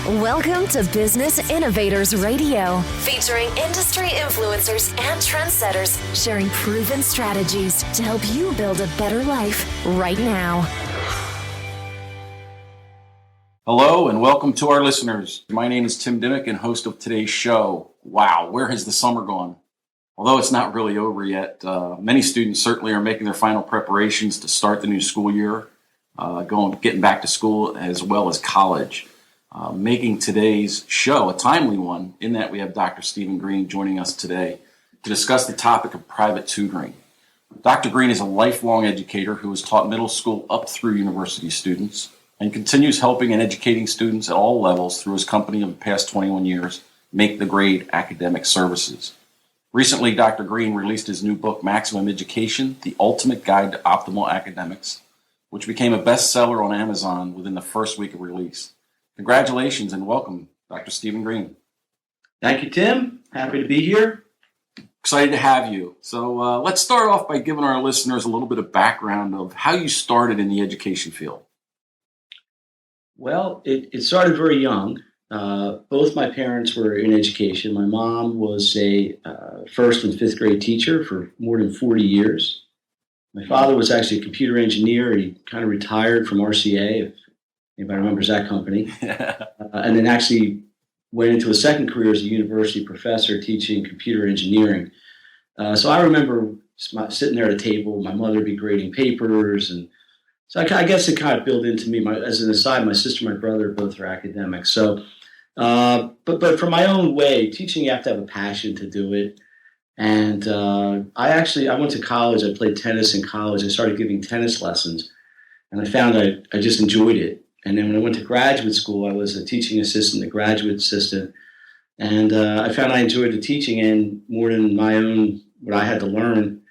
Welcome to Business Innovators Radio, featuring industry influencers and trendsetters sharing proven strategies to help you build a better life right now. Hello and welcome to our listeners. My name is Tim Dimmick and host of today's show. Wow, where has the summer gone? Although it's not really over yet, many students certainly are making their final preparations to start the new school year, getting back to school as well as college. Making today's show a timely one in that we have Dr. Stephen Greene joining us today to discuss the topic of private tutoring. Dr. Greene is a lifelong educator who has taught middle school up through university students and continues helping and educating students at all levels through his company of the past 21 years, Make the Grade Academic Services. Recently, Dr. Greene released his new book, Maximum Education, The Ultimate Guide to Optimal Academics, which became a bestseller on Amazon within the first week of release. Congratulations and welcome, Dr. Stephen Greene. Thank you, Tim. Happy to be here. Excited to have you. So let's start off by giving our listeners a little bit of background of how you started in the education field. Well, it started very young. Both my parents were in education. My mom was a first and fifth grade teacher for more than 40 years. My father was actually a computer engineer. He kind of retired from RCA, if anybody remembers that company, and then actually went into a second career as a university professor teaching computer engineering. So I remember sitting there at a table, my mother would be grading papers, and so I guess it kind of built into me. As an aside, my sister and my brother both are academics. So, but for my own way, teaching, you have to have a passion to do it. And I went to college. I played tennis in college. I started giving tennis lessons, and I found I just enjoyed it. And then when I went to graduate school, I was a teaching assistant, a graduate assistant, and I found I enjoyed the teaching and more than my own, what I had to learn.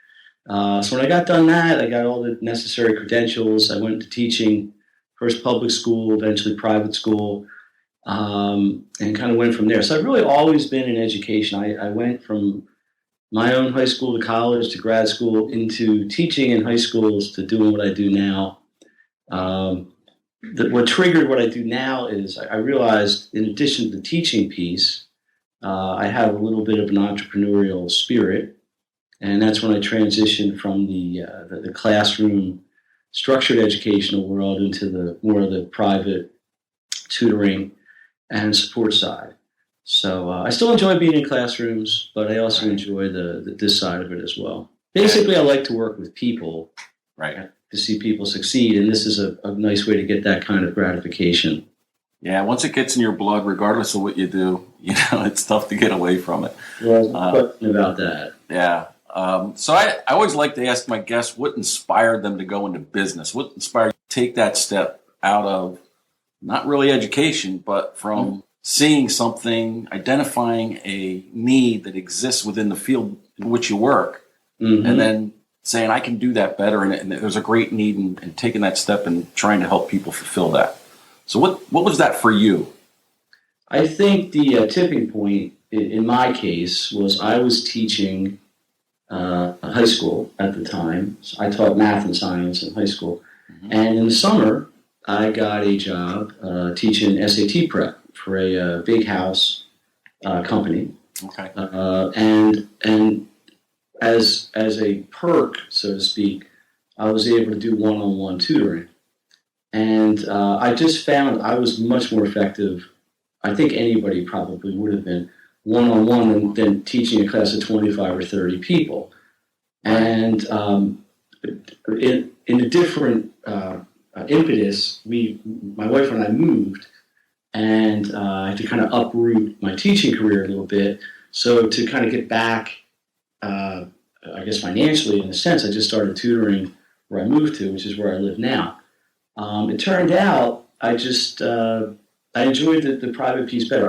So when I got done that, I got all the necessary credentials. I went to teaching, first public school, eventually private school, and kind of went from there. So I've really always been in education. I went from my own high school to college to grad school into teaching in high schools to doing what I do now. What triggered what I do now is I realized, in addition to the teaching piece, I have a little bit of an entrepreneurial spirit, and that's when I transitioned from the classroom structured educational world into the more of the private tutoring and support side. So I still enjoy being in classrooms, but I also enjoy this side of it as well. Basically, I like to work with people. Right. To see people succeed, and this is a nice way to get that kind of gratification. Yeah, once it gets in your blood, regardless of what you do, it's tough to get away from it. Well, no question about that. Yeah. So I always like to ask my guests what inspired them to go into business. What inspired you to take that step out of not really education, but from seeing something, identifying a need that exists within the field in which you work, and then saying, I can do that better, and there's a great need in taking that step and trying to help people fulfill that. So what was that for you? I think the tipping point, in my case, was I was teaching high school at the time. So I taught math and science in high school. And in the summer, I got a job teaching SAT prep for a big house company. Okay. And as a perk, so to speak, I was able to do one-on-one tutoring. And I just found I was much more effective, I think anybody probably would have been, one-on-one than teaching a class of 25 or 30 people. And in a different impetus, my wife and I moved, and I had to kind of uproot my teaching career a little bit. So to kind of get back, I guess financially, in a sense, I just started tutoring where I moved to, which is where I live now. It turned out I enjoyed the private piece better.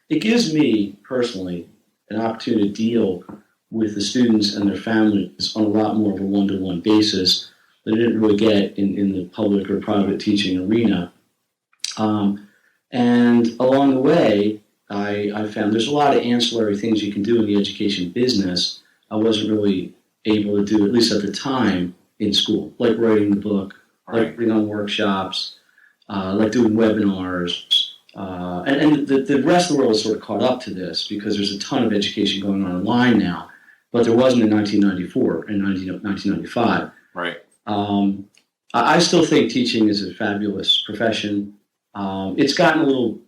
It gives me personally an opportunity to deal with the students and their families on a lot more of a one-to-one basis that I didn't really get in the public or private teaching arena. And along the way, I found there's a lot of ancillary things you can do in the education business I wasn't really able to do, at least at the time, in school, like writing the book, like putting on workshops, like doing webinars, And the rest of the world has sort of caught up to this because there's a ton of education going on online now, but there wasn't in 1994 and 1995. Right. I still think teaching is a fabulous profession. It's gotten a little,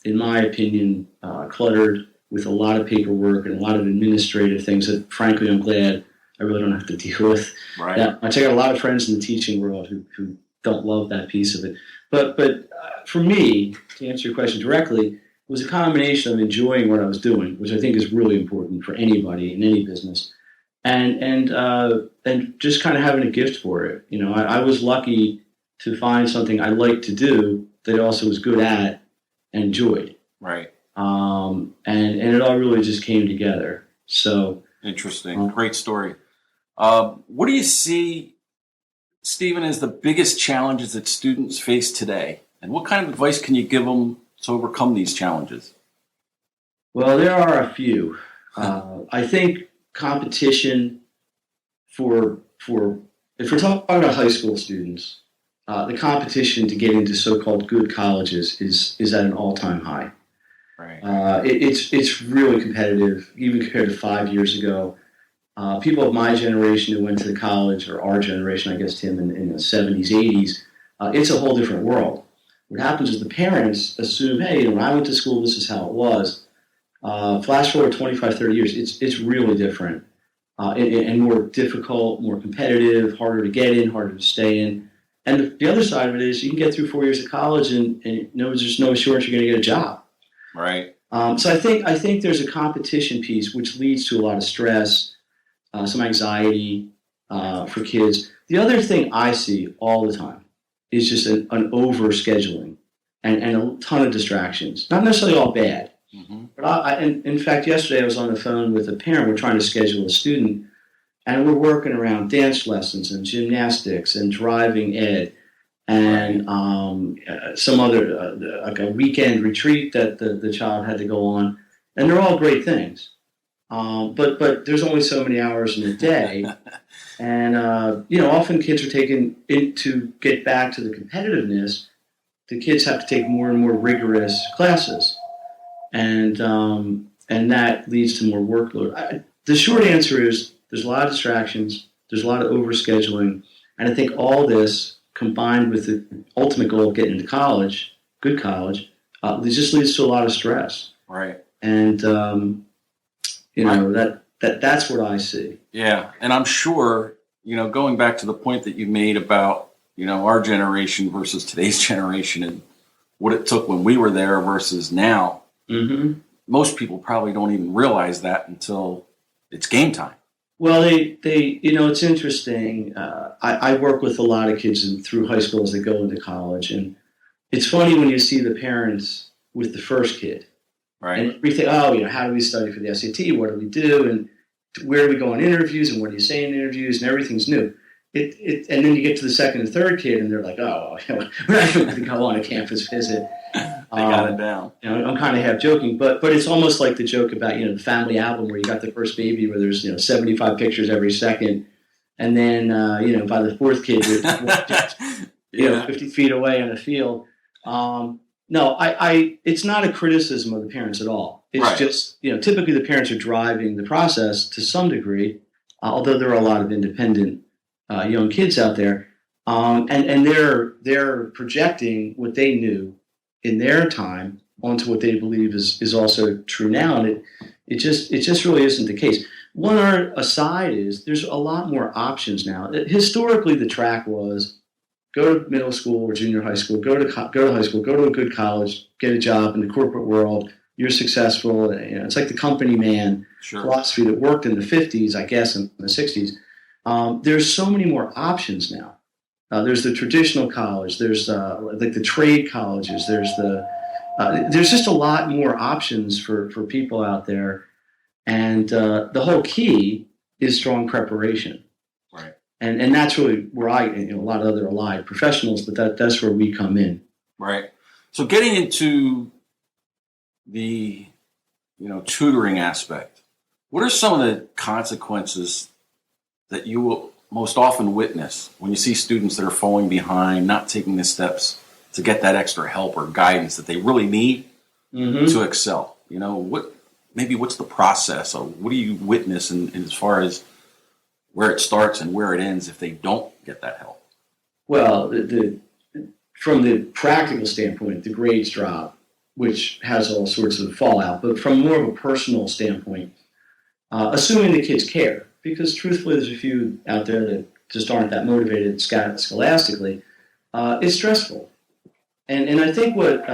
in my opinion, cluttered with a lot of paperwork and a lot of administrative things that, frankly, I'm glad I really don't have to deal with. Right. Yeah, I got a lot of friends in the teaching world who don't love that piece of it. But for me, to answer your question directly, it was a combination of enjoying what I was doing, which I think is really important for anybody in any business, and just kind of having a gift for it. You know, I was lucky to find something I liked to do that I also was good at and enjoyed. Right. And it all really just came together. So interesting. Great story. What do you see, Stephen, as the biggest challenges that students face today? And what kind of advice can you give them to overcome these challenges? Well, there are a few. I think competition if we're talking about high school students, the competition to get into so-called good colleges is at an all-time high. Right. It's really competitive, even compared to 5 years ago. People of my generation who went to the college, or our generation, I guess, Tim, in the 70s, 80s, it's a whole different world. What happens is the parents assume, hey, when I went to school, this is how it was. Flash forward 25, 30 years, it's really different and more difficult, more competitive, harder to get in, harder to stay in. And the other side of it is you can get through 4 years of college and there's no assurance you're going to get a job. Right. So I think there's a competition piece which leads to a lot of stress, some anxiety for kids. The other thing I see all the time is just an over-scheduling and a ton of distractions. Not necessarily all bad. Mm-hmm. But in fact, yesterday I was on the phone with a parent. We're trying to schedule a student, and we're working around dance lessons and gymnastics and driving ed and some other, like a weekend retreat that the child had to go on. And they're all great things. But there's only so many hours in a day. And, often kids are taken to get back to the competitiveness. The kids have to take more and more rigorous classes. And that leads to more workload. The short answer is there's a lot of distractions. There's a lot of overscheduling. And I think all this, combined with the ultimate goal of getting into college, good college, it just leads to a lot of stress. Right. And, that's what I see. Yeah. And I'm sure, going back to the point that you made about, our generation versus today's generation and what it took when we were there versus now, mm-hmm. Most people probably don't even realize that until it's game time. Well, they it's interesting. I work with a lot of kids through high school as they go into college, and it's funny when you see the parents with the first kid. Right. And we think, how do we study for the SAT? What do we do? And where do we go on interviews? And what do you say in interviews? And everything's new. And then you get to the second and third kid, and they're like, we're not going to go on a campus visit. They got it down. I'm kind of half joking, but it's almost like the joke about, the family album where you got the first baby where there's, 75 pictures every second. And then, by the fourth kid, you're 50 feet away in a field. No, it's not a criticism of the parents at all. It's just, typically the parents are driving the process to some degree, although there are a lot of independent young kids out there. And they're projecting what they knew in their time onto what they believe is also true now. And it just really isn't the case. One aside is there's a lot more options now. Historically, the track was go to middle school or junior high school, go to high school, go to a good college, get a job in the corporate world. You're successful. It's like the company man philosophy that worked in the 50s, I guess, in the 60s. There's so many more options now. There's the traditional college. There's like the trade colleges. There's just a lot more options for people out there. And the whole key is strong preparation. Right. And that's really where a lot of other allied professionals, but that's where we come in. Right. So getting into the, tutoring aspect, what are some of the consequences that you will most often witness when you see students that are falling behind, not taking the steps to get that extra help or guidance that they really need Mm-hmm. to excel? What's the process? Or what do you witness in as far as where it starts and where it ends if they don't get that help? Well, from the practical standpoint, the grades drop, which has all sorts of fallout. But from more of a personal standpoint, assuming the kids care, because truthfully, there's a few out there that just aren't that motivated scholastically, it's stressful. And I think what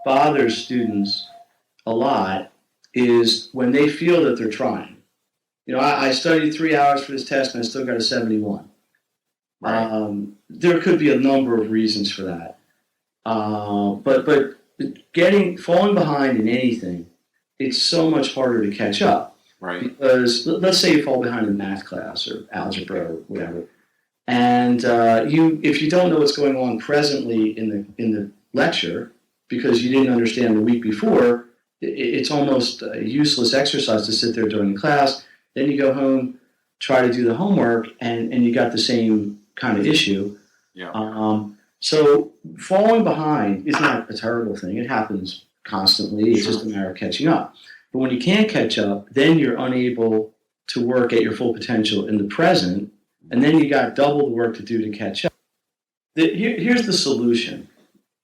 bothers students a lot is when they feel that they're trying. I studied 3 hours for this test and I still got a 71. Right. There could be a number of reasons for that. But falling behind in anything, it's so much harder to catch up. Right. Because let's say you fall behind in math class or algebra or whatever, and if you don't know what's going on presently in the lecture because you didn't understand the week before, it's almost a useless exercise to sit there during the class. Then you go home, try to do the homework, and you got the same kind of issue. Yeah. So falling behind is not a terrible thing. It happens constantly. It's Sure. just a matter of catching up. But when you can't catch up, then you're unable to work at your full potential in the present, and then you got double the work to do to catch up. Here's the solution.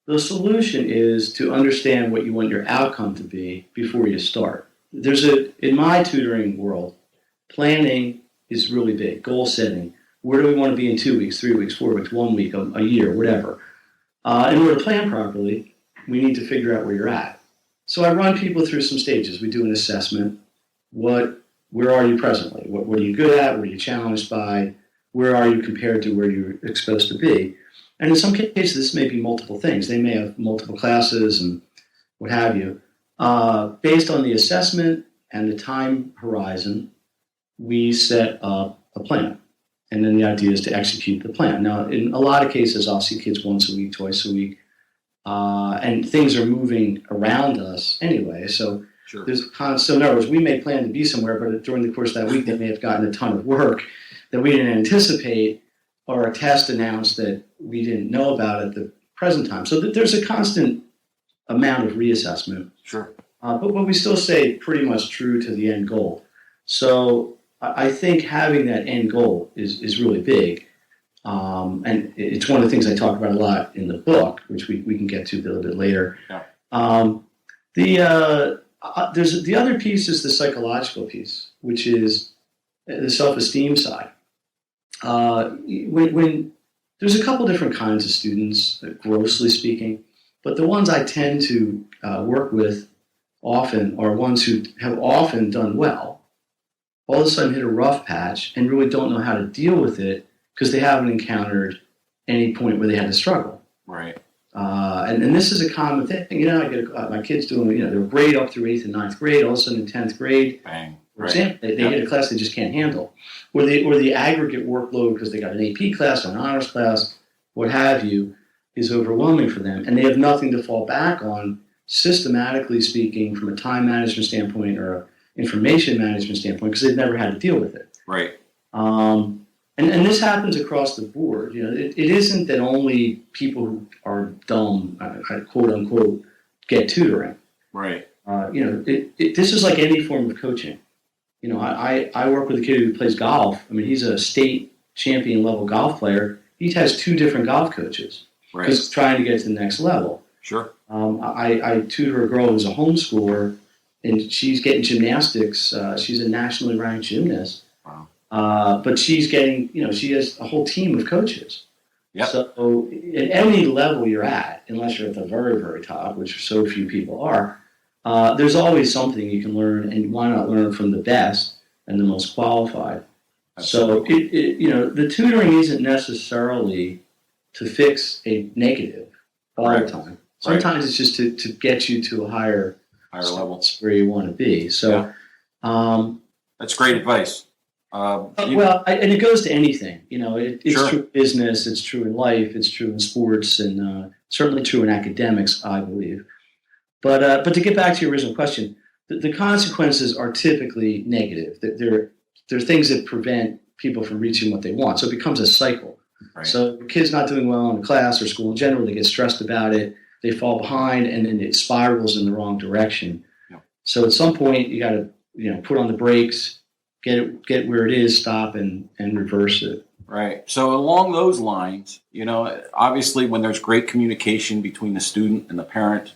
The solution is to understand what you want your outcome to be before you start. In my tutoring world, planning is really big. Goal setting. Where do we want to be in 2 weeks, 3 weeks, 4 weeks, 1 week, a year, whatever. In order to plan properly, we need to figure out where you're at. So I run people through some stages. We do an assessment. Where are you presently? What are you good at? What are you challenged by? Where are you compared to where you're supposed to be? And in some cases, this may be multiple things. They may have multiple classes and what have you. Based on the assessment and the time horizon, we set up a plan. And then the idea is to execute the plan. Now, in a lot of cases, I'll see kids once a week, twice a week, and things are moving around us anyway. So Sure. so in other words, we may plan to be somewhere, but during the course of that week, they may have gotten a ton of work that we didn't anticipate, or a test announced that we didn't know about at the present time. So there's a constant amount of reassessment. Sure. But we still stay pretty much true to the end goal. So I think having that end goal is really big. And it's one of the things I talk about a lot in the book, which we can get to a little bit later. Yeah. There's the other piece is the psychological piece, which is the self-esteem side. When there's a couple different kinds of students, grossly speaking, but the ones I tend to work with often are ones who have often done well, all of a sudden hit a rough patch and really don't know how to deal with it because they haven't encountered any point where they had to struggle. Right. And this is a common thing. I get my kids doing, they're great up through 8th and 9th grade. All of a sudden in 10th grade, Bang. for example, they hit a class they just can't handle. Or the aggregate workload because they got an AP class or an honors class, what have you, is overwhelming for them. And they have nothing to fall back on, systematically speaking, from a time management standpoint or an information management standpoint, because they've never had to deal with it. Right. And this happens across the board. It isn't that only people who are dumb, quote unquote, get tutoring. Right. This is like any form of coaching. I work with a kid who plays golf. I mean, he's a state champion level golf player. He has 2 different golf coaches because he's trying to get to the next level. Sure. I tutor a girl who's a homeschooler, and she's getting gymnastics. She's a nationally ranked gymnast. Wow. But she's getting, she has a whole team of coaches. Yep. So at any level you're at, unless you're at the very, very top, which so few people are, there's always something you can learn, and why not learn from the best and the most qualified? Absolutely. So the tutoring isn't necessarily to fix a negative all the time. Sometimes it's just to get you to a higher level where you want to be. So that's great advice. and it goes to anything. It's true in business, it's true in life, it's true in sports, and certainly true in academics, I believe. But to get back to your original question, the consequences are typically negative. They're things that prevent people from reaching what they want. So it becomes a cycle. Right. So if a kid's not doing well in class or school in general, they get stressed about it, they fall behind, and then it spirals in the wrong direction. Yep. So at some point, you got to put on the brakes, get where it is, stop, and reverse it. Right. So along those lines, obviously when there's great communication between the student and the parent,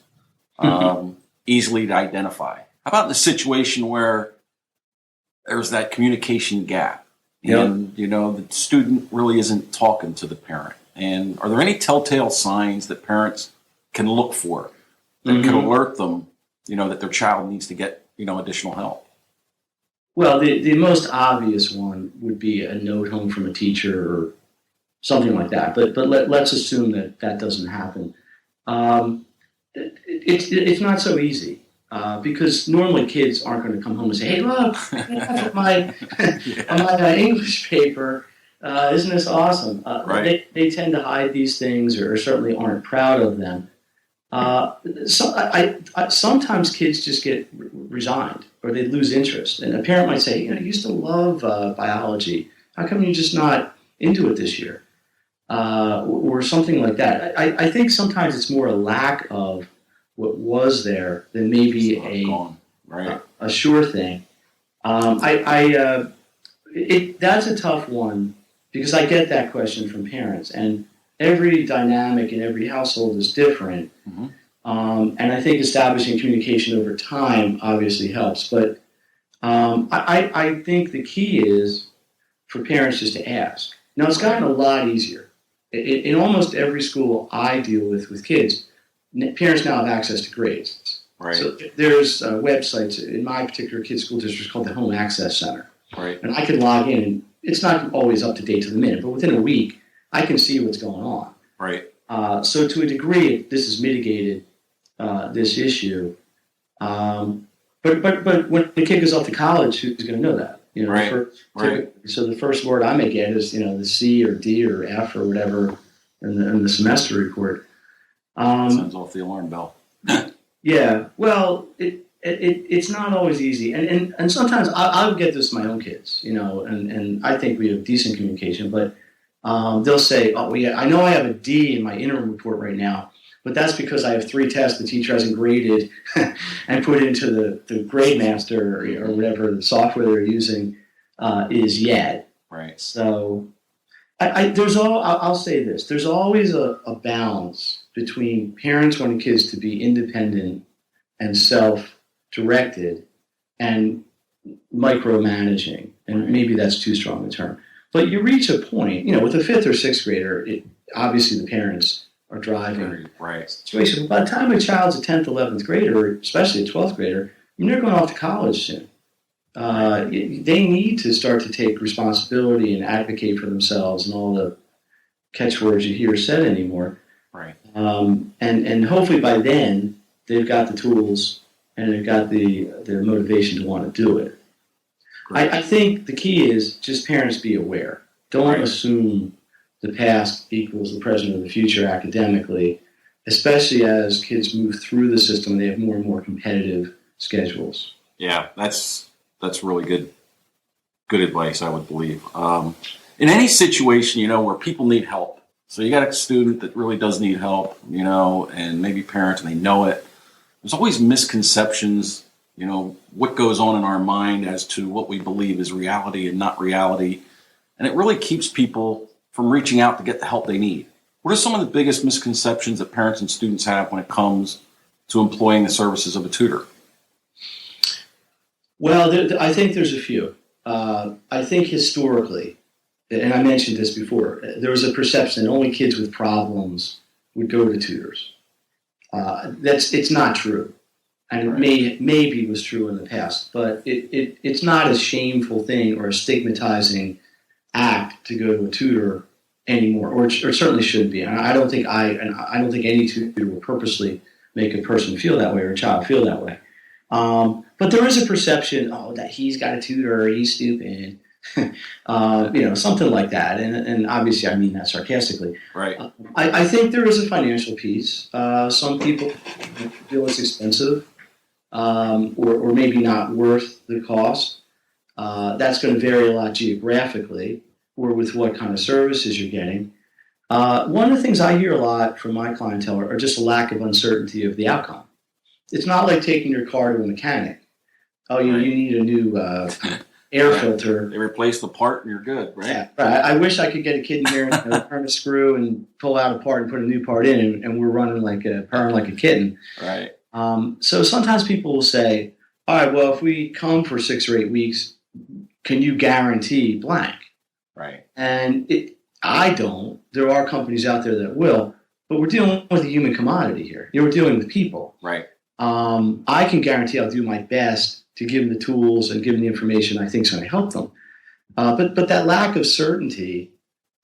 easily to identify. How about the situation where there's that communication gap and, the student really isn't talking to the parent? And are there any telltale signs that parents can look for that can alert them, that their child needs to get, additional help? Well, the most obvious one would be a note home from a teacher or something like that. But let's assume that doesn't happen. It's not so easy because normally kids aren't going to come home and say, "Hey, look, my English paper. Isn't this awesome?" Right. They tend to hide these things or certainly aren't proud of them. Sometimes kids just get resigned or they lose interest. And a parent might say, "You used to love biology. How come you're just not into it this year?" Or something like that. I think sometimes it's more a lack of what was there than maybe a sure thing. That's a tough one because I get that question from parents, and every dynamic in every household is different. And I think establishing communication over time obviously helps. But I think the key is for parents just to ask. Now, it's gotten a lot easier. In almost every school I deal with kids, parents now have access to grades. Right. So there's websites in my particular kid's school district called the Home Access Center. Right. And I can log in, and it's not always up to date to the minute, but within a week, I can see what's going on. Right. So to a degree, this has mitigated this issue. But when the kid goes off to college, who's going to know that? So the first word I may get is the C or D or F or whatever in the semester report. Sounds off the alarm bell. Yeah. Well, it's not always easy, and sometimes I'll get this with my own kids, and I think we have decent communication, but they'll say, "Oh, yeah, I know I have a D in my interim report right now, but that's because I have 3 tests the teacher hasn't graded and put into the grade master or whatever the software they're using is yet." Right. So I'll say this: there's always a balance between parents wanting kids to be independent and self-directed and micromanaging, and maybe that's too strong a term. But you reach a point, with a 5th or 6th grader, obviously the parents are driving right situation. By the time a child's a 10th, 11th grader, especially a 12th grader, they're going off to college soon. They need to start to take responsibility and advocate for themselves and all the catchwords you hear said anymore. Right. And hopefully by then they've got the tools and they've got the motivation to want to do it. I think the key is just parents be aware. Don't assume the past equals the present or the future academically, especially as kids move through the system and they have more and more competitive schedules. Yeah, that's really good advice, I would believe. In any situation, where people need help. So you got a student that really does need help, and maybe parents, and they know it. There's always misconceptions, what goes on in our mind as to what we believe is reality and not reality. And it really keeps people from reaching out to get the help they need. What are some of the biggest misconceptions that parents and students have when it comes to employing the services of a tutor? Well, I think there's a few. I think historically, and I mentioned this before, there was a perception that only kids with problems would go to tutors. It's not true. And maybe was true in the past, but it's not a shameful thing or a stigmatizing act to go to a tutor anymore, or certainly shouldn't be. And I don't think any tutor will purposely make a person feel that way or a child feel that way. But there is a perception, that he's got a tutor, or he's stupid, something like that. And obviously, I mean that sarcastically. Right. I think there is a financial piece. Some people feel it's expensive, or maybe not worth the cost. That's going to vary a lot geographically, or with what kind of services you're getting. One of the things I hear a lot from my clientele are just a lack of uncertainty of the outcome. It's not like taking your car to a mechanic. Oh, you need a new air filter. They replace the part and you're good, right? Yeah, right. I wish I could get a kid in here and turn a screw and pull out a part and put a new part in, and we're running purring like a kitten. Right. So sometimes people will say, all right, well, if we come for 6 or 8 weeks, can you guarantee blank? Right. And I don't. There are companies out there that will, but we're dealing with a human commodity here. We're dealing with people. Right. I can guarantee I'll do my best to give them the tools and give them the information I think is going to help them. But that lack of certainty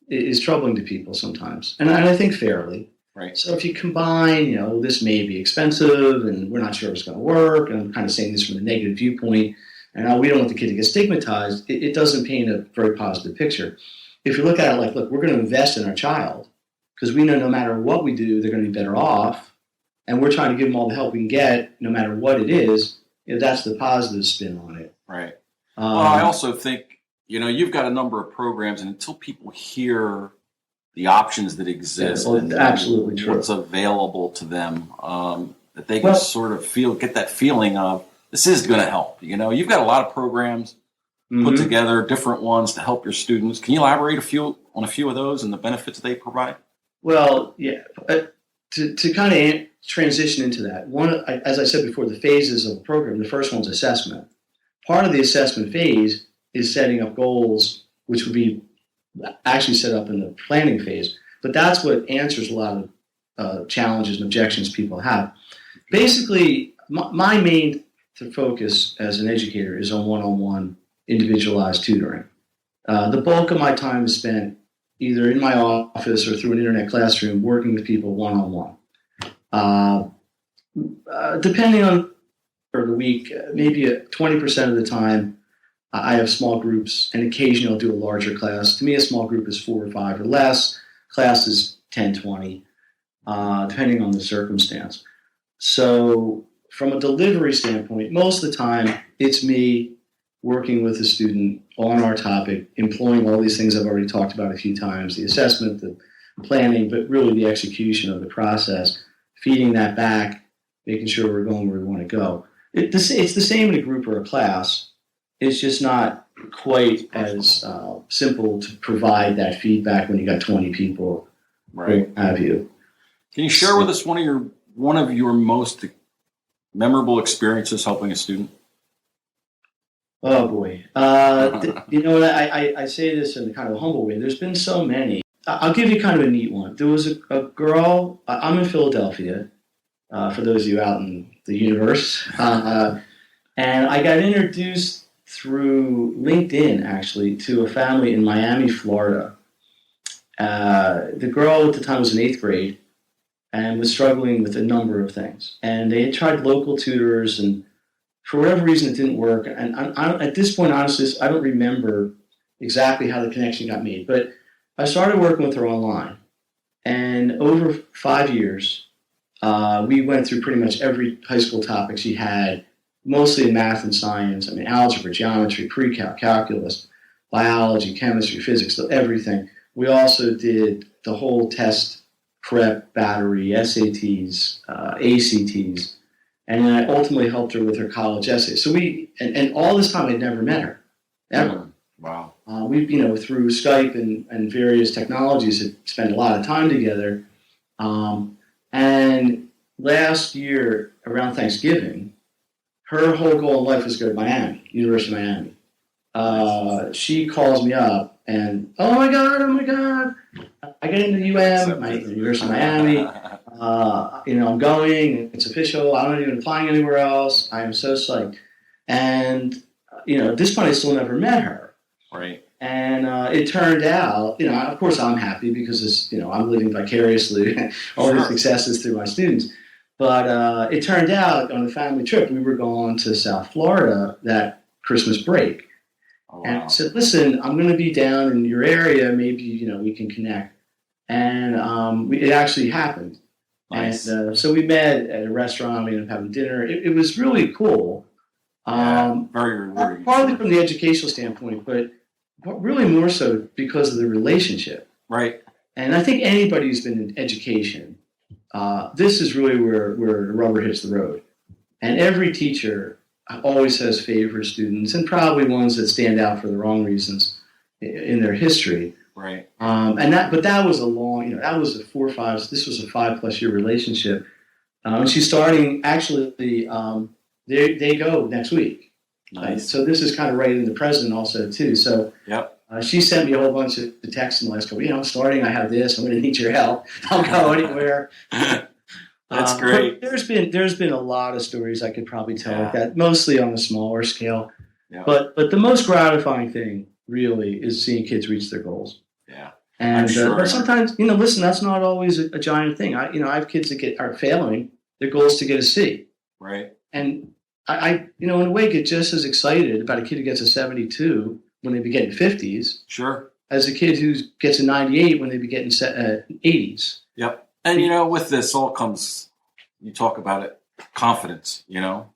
is troubling to people sometimes, and I think fairly. Right. So if you combine, this may be expensive, and we're not sure if it's going to work, and I'm kind of saying this from a negative viewpoint, and we don't want the kid to get stigmatized, it doesn't paint a very positive picture. If you look at it like, look, we're going to invest in our child because we know no matter what we do, they're going to be better off, and we're trying to give them all the help we can get, no matter what it is. That's the positive spin on it. Right. Well, I also think, you've got a number of programs, and until people hear the options that exist and absolutely true. What's available to them, that they can sort of get that feeling of this is going to help. You've got a lot of programs put together, different ones to help your students. Can you elaborate on a few of those and the benefits they provide? Well, yeah. To kind of transition into that, as I said before, the phases of the program, the first one's assessment. Part of the assessment phase is setting up goals, which would be actually set up in the planning phase. But that's what answers a lot of challenges and objections people have. Basically, my main focus as an educator is on one-on-one individualized tutoring. The bulk of my time is spent either in my office or through an internet classroom working with people one-on-one. Depending on the week, maybe 20% of the time, I have small groups, and occasionally I'll do a larger class. To me, a small group is 4 or 5 or less. Class is 10, 20, depending on the circumstance. So from a delivery standpoint, most of the time, it's me working with the student on our topic, employing all these things I've already talked about a few times, the assessment, the planning, but really the execution of the process, feeding that back, making sure we're going where we want to go. It's the same in a group or a class. It's just not quite as simple to provide that feedback when you got 20 people, right? Have you? Can you share with us one of your most memorable experiences helping a student? Oh boy, I say this in kind of a humble way. There's been so many. I'll give you kind of a neat one. There was a girl. I'm in Philadelphia. For those of you out in the universe, and I got introduced through LinkedIn, actually, to a family in Miami, Florida. The girl at the time was in 8th grade and was struggling with a number of things. And they had tried local tutors, and for whatever reason, it didn't work. And at this point, honestly, I don't remember exactly how the connection got made. But I started working with her online. And over 5 years, we went through pretty much every high school topic she had, mostly in math and science. I mean, algebra, geometry, pre-calc, calculus, biology, chemistry, physics, everything. We also did the whole test prep battery, SATs, ACTs, and then I ultimately helped her with her college essay. So and all this time I'd never met her, ever. Wow. We, through Skype and various technologies, had spent a lot of time together. And last year, around Thanksgiving, her whole goal in life was to go to Miami, University of Miami. She calls me up and, oh my God, I got into University of Miami. I'm going, it's official. I'm not even applying anywhere else. I am so psyched. And, at this point, I still never met her. Right. And it turned out, of course I'm happy because I'm living vicariously all the successes through my students. But it turned out on the family trip, we were going to South Florida that Christmas break. Oh, wow. And I said, listen, I'm going to be down in your area. Maybe, we can connect. And it actually happened. Nice. And so we met at a restaurant. We ended up having dinner. It was really cool. Very rewarding. Partly from the educational standpoint, but really more so because of the relationship. Right. And I think anybody who's been in education, this is really where the rubber hits the road. And every teacher always has favorite students, and probably ones that stand out for the wrong reasons in their history. Right. But that was a long, that was a 4 or 5. This was a 5+ year relationship. And she's starting. Actually, they go next week. Nice. So this is kind of right in the present also too. So Yep. She sent me a whole bunch of texts in the last couple. Starting, I have this. I'm going to need your help. I'll go anywhere. That's great. There's been a lot of stories I could probably tell like Yeah. that, mostly on a smaller scale. Yeah. But the most gratifying thing really is seeing kids reach their goals. Yeah. And sure. but sometimes, listen, that's not always a giant thing. I have kids that are failing. Their goal is to get a C. Right. And I in a way, get just as excited about a kid who gets a 72 when they be getting 50s. Sure. As a kid who gets a 98 when they be getting 80s. Yep. And, with this all comes, you talk about it, confidence,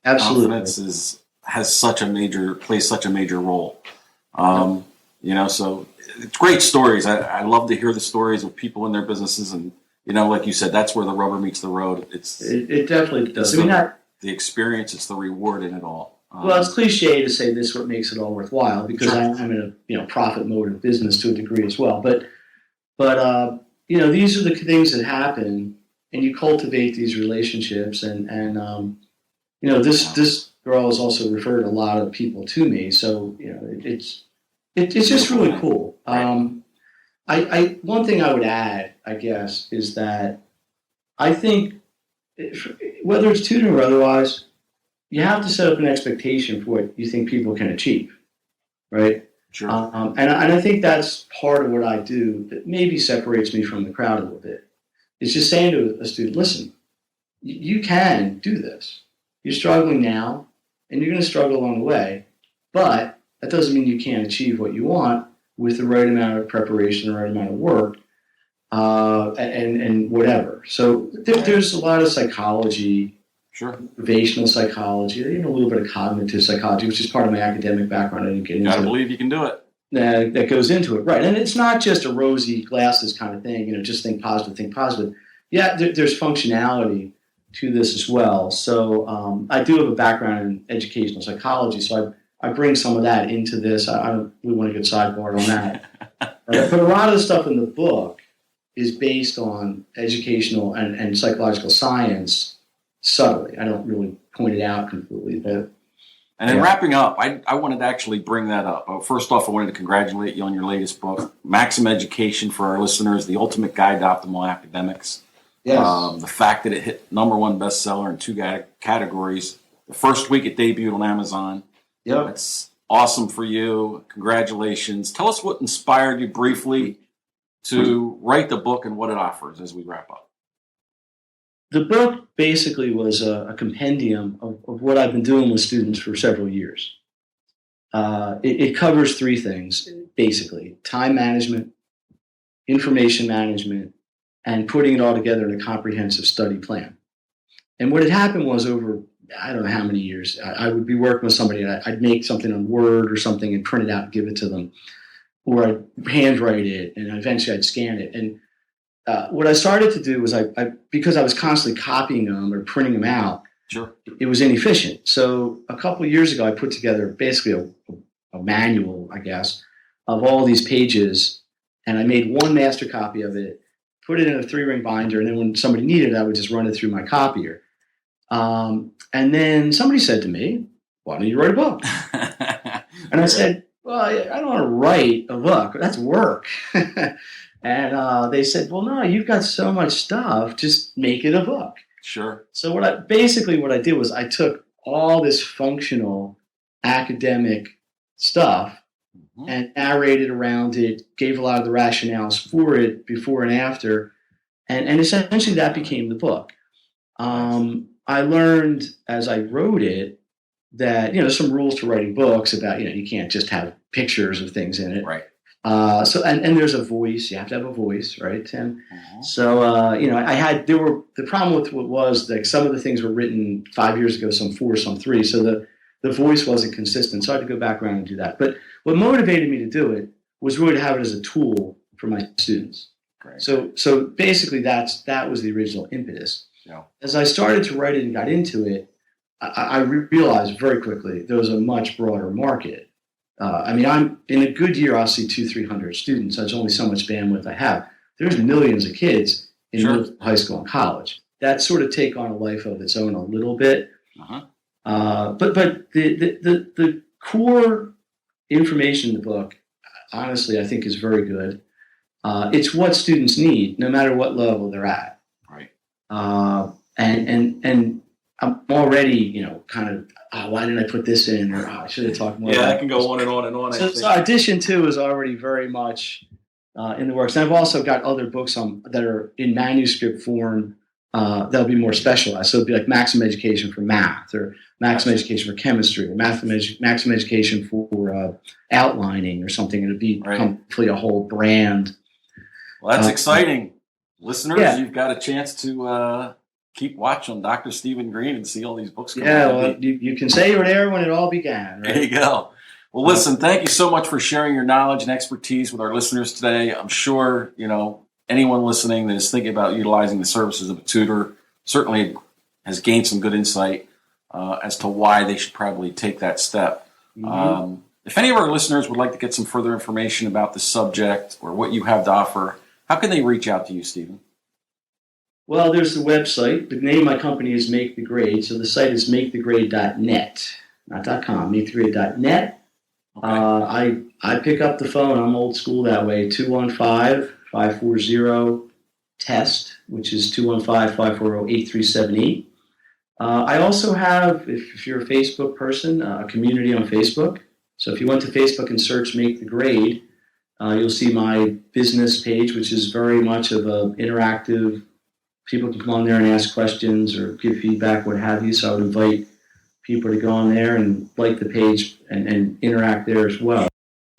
Absolutely. Confidence plays such a major role. So it's great stories. I love to hear the stories of people in their businesses. And, like you said, that's where the rubber meets the road. It definitely does. The experience, it's the reward in it all. Well, it's cliche to say this is what makes it all worthwhile because Sure. I'm in a profit mode of business to a degree as well. But these are the things that happen, and you cultivate these relationships. And this girl has also referred a lot of people to me. So it's just really cool. Right. One thing I would add, I guess, is that I think whether it's tutoring or otherwise, you have to set up an expectation for what you think people can achieve, right? Sure. And I think that's part of what I do that maybe separates me from the crowd a little bit. It's just saying to a student, listen, you can do this. You're struggling now, and you're going to struggle along the way, but that doesn't mean you can't achieve what you want with the right amount of preparation, the right amount of work, and whatever. So there's a lot of psychology, Sure. motivational psychology, a little bit of cognitive psychology, which is part of my academic background. I didn't get into. Gotta believe you can do it. That goes into it, right? And it's not just a rosy glasses kind of thing. Just think positive, think positive. Yeah, there's functionality to this as well. So I do have a background in educational psychology, so I bring some of that into this. I don't really want to get sidebarred on that. But a lot of the stuff in the book is based on educational and psychological science subtly. I don't really point it out completely. But, and in wrapping up, I wanted to actually bring that up. First off, I wanted to congratulate you on your latest book, Maxim Education, for our listeners, The Ultimate Guide to Optimal Academics. yes. The fact that it hit #1 bestseller in 2 categories. The first week it debuted on Amazon. Yep. That's awesome for you. Congratulations. Tell us what inspired you briefly to write the book and what it offers as we wrap up. The book basically was a compendium of what I've been doing with students for several years. It covers 3 things, basically: time management, information management, and putting it all together in a comprehensive study plan. And what had happened was over, I don't know how many years, I would be working with somebody, and I'd make something on Word or something and print it out and give it to them, or I'd handwrite it, and eventually I'd scan it. And what I started to do was because I was constantly copying them or printing them out, Sure. it was inefficient. So a couple of years ago, I put together basically a manual, I guess, of all these pages, and I made one master copy of it, put it in a 3-ring binder, and then when somebody needed it, I would just run it through my copier. And then somebody said to me, "Why don't you write a book?" And I said, "Well, I don't want to write a book. That's work." And they said, "Well, no, you've got so much stuff. Just make it a book." Sure. So what I did was I took all this functional academic stuff and narrated around it, gave a lot of the rationales for it before and after, and essentially that became the book. I learned as I wrote it that there's some rules to writing books about you can't just have pictures of things in it. Right. So there's a voice. You have to have a voice, right, Tim? So the problem with what was like some of the things were written 5 years ago, some 4, some 3. So the voice wasn't consistent. So I had to go back around and do that. But what motivated me to do it was really to have it as a tool for my students. Great. So basically that was the original impetus. Yeah. As I started to write it and got into it, I realized very quickly there was a much broader market. I'm in a good year, I'll see 200-300 students. That's only so much bandwidth I have. There's millions of kids in Sure. middle, high school and college that sort of take on a life of its own a little bit. But the core information in the book, honestly, I think is very good. It's what students need, no matter what level they're at. Right. And I'm already, kind of, why didn't I put this in? Or I should have talked more. Yeah, about I can go on and on and on. So edition 2 is already very much in the works. And I've also got other books that are in manuscript form that'll be more specialized. So it'll be like Maximum Education for math, or Maximum Education for chemistry, or Maximum Education for outlining or something. It'll be completely a whole brand. Well, that's exciting. Listeners, yeah. You've got a chance to keep watching Dr. Stephen Greene and see all these books come out. Yeah, well, you can say you were there when it all began. Right? There you go. Well, listen, thank you so much for sharing your knowledge and expertise with our listeners today. I'm sure, anyone listening that is thinking about utilizing the services of a tutor certainly has gained some good insight as to why they should probably take that step. Mm-hmm. If any of our listeners would like to get some further information about the subject or what you have to offer, how can they reach out to you, Stephen? Well, there's the website. The name of my company is Make the Grade, so the site is makethegrade.net, not .com, makethegrade.net. Okay. I pick up the phone. I'm old school that way. 215-540-TEST, which is 215-540-8378. I also have, if you're a Facebook person, a community on Facebook. So if you went to Facebook and search Make the Grade, you'll see my business page, which is very much of an interactive. People can come on there and ask questions or give feedback, what have you. So I would invite people to go on there and like the page and interact there as well.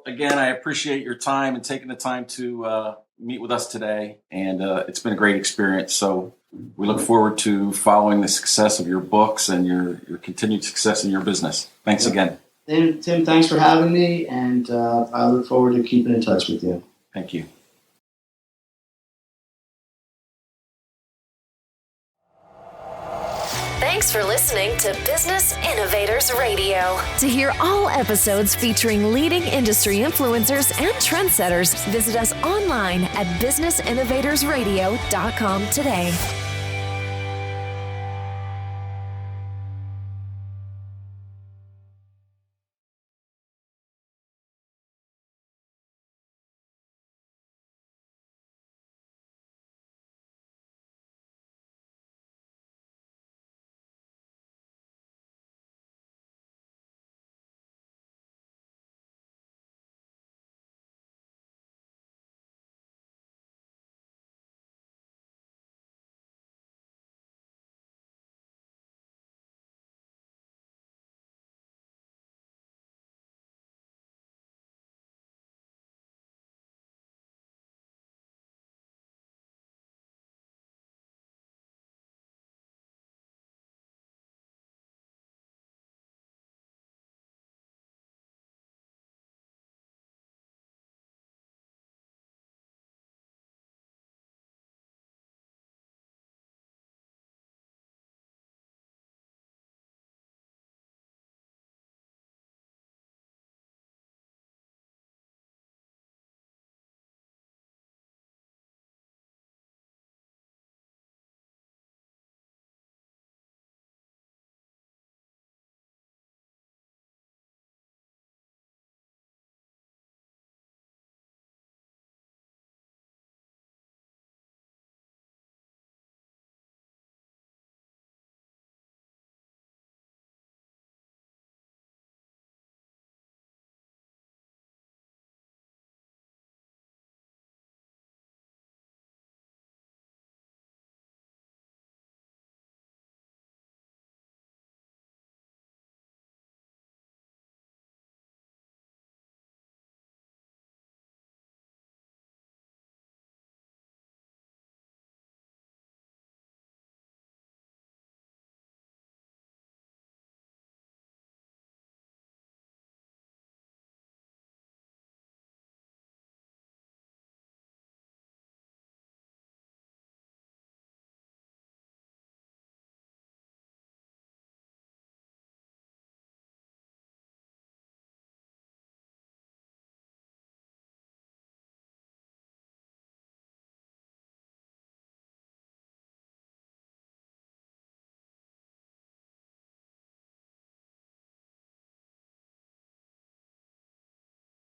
Again, I appreciate your time and taking the time to meet with us today. And it's been a great experience. So we look forward to following the success of your books and your continued success in your business. Thanks again. Tim, thanks for having me. And I look forward to keeping in touch with you. Thank you. Thanks for listening to Business Innovators Radio. To hear all episodes featuring leading industry influencers and trendsetters, visit us online at businessinnovatorsradio.com today.